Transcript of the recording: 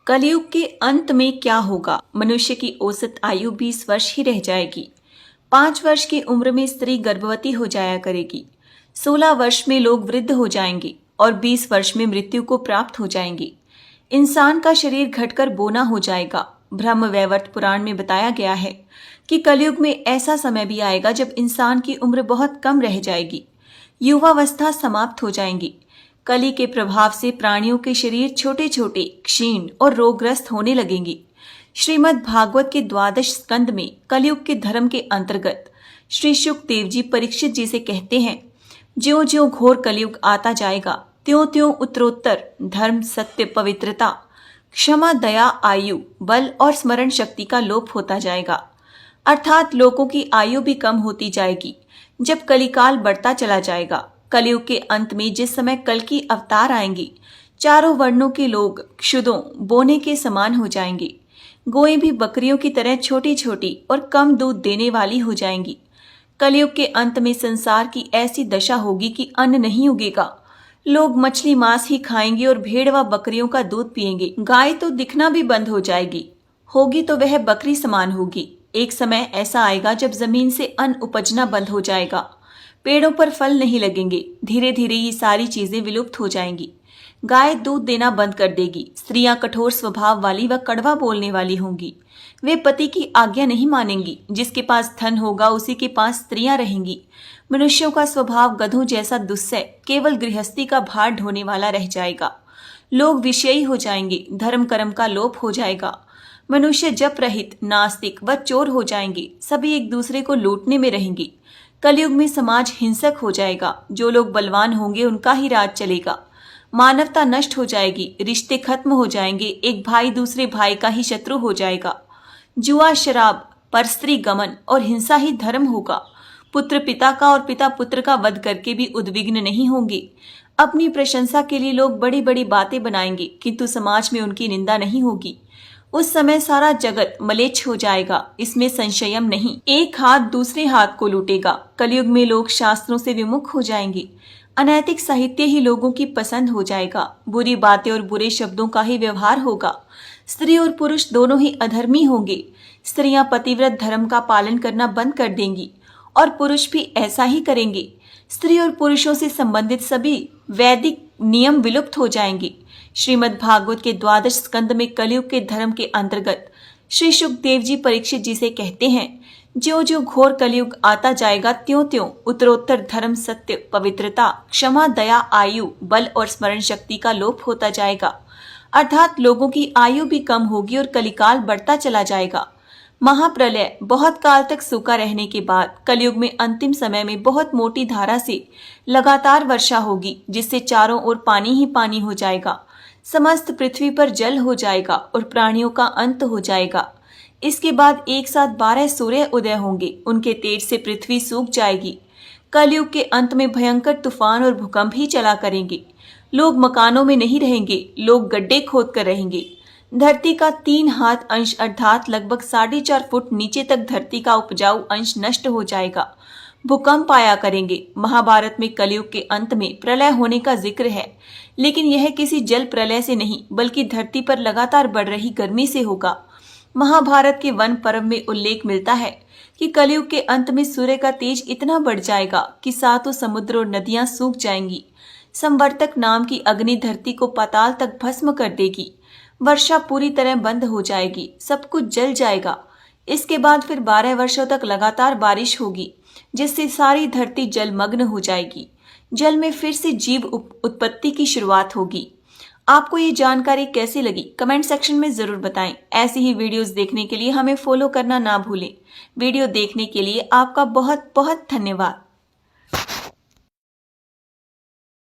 कलयुग के अंत में क्या होगा? मनुष्य की औसत आयु 20 वर्ष ही रह जाएगी। 5 वर्ष की उम्र में स्त्री गर्भवती हो जाया करेगी। 16 वर्ष में लोग वृद्ध हो जाएंगे और 20 वर्ष में मृत्यु को प्राप्त हो जाएंगे। इंसान का शरीर घटकर बोना हो जाएगा। ब्रह्म वैवर्त पुराण में बताया गया है कि कलयुग में ऐसा समय भी आएगा जब इंसान की उम्र बहुत कम रह जाएगी। युवावस्था समाप्त हो जाएंगी। कली के प्रभाव से प्राणियों के शरीर छोटे छोटे, क्षीण और रोगग्रस्त होने लगेंगे। श्रीमद् भागवत के 12 स्कंद में कलयुग के धर्म के अंतर्गत श्री शुकदेव जी परीक्षित जी से कहते हैं, ज्यों ज्यों घोर कलयुग आता जाएगा त्यों त्यों उत्तरोत्तर धर्म, सत्य, पवित्रता, क्षमा, दया, आयु, बल और स्मरण शक्ति का लोप होता जाएगा। अर्थात लोगों की आयु भी कम होती जाएगी जब कलिकाल बढ़ता चला जाएगा। कलयुग के अंत में जिस समय कल की अवतार आएंगी, चारों वर्णों के लोग क्षुदों, बोने के समान हो जाएंगे। गोएं भी बकरियों की तरह छोटी छोटी और कम दूध देने वाली हो जाएंगी। कलयुग के अंत में संसार की ऐसी दशा होगी कि अन्न नहीं उगेगा। लोग मछली मांस ही खाएंगे और भेड़ व बकरियों का दूध पिएंगे। गाय तो दिखना भी बंद हो जाएगी, होगी तो वह बकरी समान होगी। एक समय ऐसा आएगा जब जमीन से अन्न उपजना बंद हो जाएगा, पेड़ों पर फल नहीं लगेंगे। धीरे धीरे ये सारी चीजें विलुप्त हो जाएंगी। गाय दूध देना बंद कर देगी। स्त्रियां कठोर स्वभाव वाली व कड़वा बोलने वाली होंगी। वे पति की आज्ञा नहीं मानेंगी। जिसके पास धन होगा उसी के पास स्त्रियां रहेंगी। मनुष्यों का स्वभाव गधों जैसा दुस्सह, केवल गृहस्थी का भार ढोने वाला रह जाएगा। लोग विषयी हो जाएंगे। धर्म कर्म का लोप हो जाएगा। मनुष्य जप रहित, नास्तिक व चोर हो जाएंगे। सभी एक दूसरे को लूटने में रहेंगे। कलयुग में समाज हिंसक हो जाएगा। जो लोग बलवान होंगे उनका ही राज चलेगा। मानवता नष्ट हो जाएगी। रिश्ते खत्म हो जाएंगे। एक भाई दूसरे भाई का ही शत्रु हो जाएगा। जुआ, शराब, परस्त्री गमन और हिंसा ही धर्म होगा। पुत्र पिता का और पिता पुत्र का वध करके भी उद्विग्न नहीं होंगे। अपनी प्रशंसा के लिए लोग बड़ी बड़ी बातें बनाएंगे, किंतु समाज में उनकी निंदा नहीं होगी। उस समय सारा जगत मलेच्छ हो जाएगा, इसमें संशयम नहीं। एक हाथ दूसरे हाथ को लूटेगा। कलयुग में लोग शास्त्रों से विमुख हो जाएंगे। अनैतिक साहित्य ही लोगों की पसंद हो जाएगा। बुरी बातें और बुरे शब्दों का ही व्यवहार होगा। स्त्री और पुरुष दोनों ही अधर्मी होंगे। स्त्रियां पतिव्रत धर्म का पालन करना बंद कर देंगी और पुरुष भी ऐसा ही करेंगे। स्त्री और पुरुषों से संबंधित सभी वैदिक नियम विलुप्त हो जाएंगे। श्रीमद् भागवत के 12 स्कंद में कलयुग के धर्म के अंतर्गत श्री शुकदेव जी परीक्षित जी से कहते हैं, ज्यों ज्यों घोर कलयुग आता जाएगा त्यों त्यों उत्तरोत्तर धर्म, सत्य, पवित्रता, क्षमा, दया, आयु, बल और स्मरण शक्ति का लोप होता जाएगा। अर्थात लोगों की आयु भी कम होगी और कलिकाल बढ़ता चला जाएगा। महाप्रलय बहुत काल तक सूखा रहने के बाद कलयुग में अंतिम समय में बहुत मोटी धारा से लगातार वर्षा होगी, जिससे चारों ओर पानी ही पानी हो जाएगा। समस्त पृथ्वी पर जल हो जाएगा और प्राणियों का अंत हो जाएगा। इसके बाद एक साथ 12 सूर्य उदय होंगे। उनके तेज से पृथ्वी सूख जाएगी। कलयुग के अंत में भयंकर तूफान और भूकंप ही चला करेंगे। लोग मकानों में नहीं रहेंगे, लोग गड्ढे खोद कर रहेंगे। धरती का 3 हाथ अंश अर्थात लगभग 4.5 फुट नीचे तक धरती का उपजाऊ अंश नष्ट हो जाएगा। भूकंप आया करेंगे। महाभारत में कलयुग के अंत में प्रलय होने का जिक्र है, लेकिन यह किसी जल प्रलय से नहीं बल्कि धरती पर लगातार बढ़ रही गर्मी से होगा। महाभारत के वन पर्व में उल्लेख मिलता है कि कलयुग के अंत में सूर्य का तेज इतना बढ़ जाएगा कि 7 समुद्र और नदियां सूख जाएंगी। संवर्तक नाम की अग्नि धरती को पाताल तक भस्म कर देगी। वर्षा पूरी तरह बंद हो जाएगी। सब कुछ जल जाएगा। इसके बाद फिर 12 वर्षों तक लगातार बारिश होगी, जिससे सारी धरती जलमग्न हो जाएगी। जल में फिर से जीव उत्पत्ति की शुरुआत होगी। आपको ये जानकारी कैसी लगी कमेंट सेक्शन में जरूर बताएं। ऐसी ही वीडियोस देखने के लिए हमें फॉलो करना ना भूलें। वीडियो देखने के लिए आपका बहुत बहुत धन्यवाद।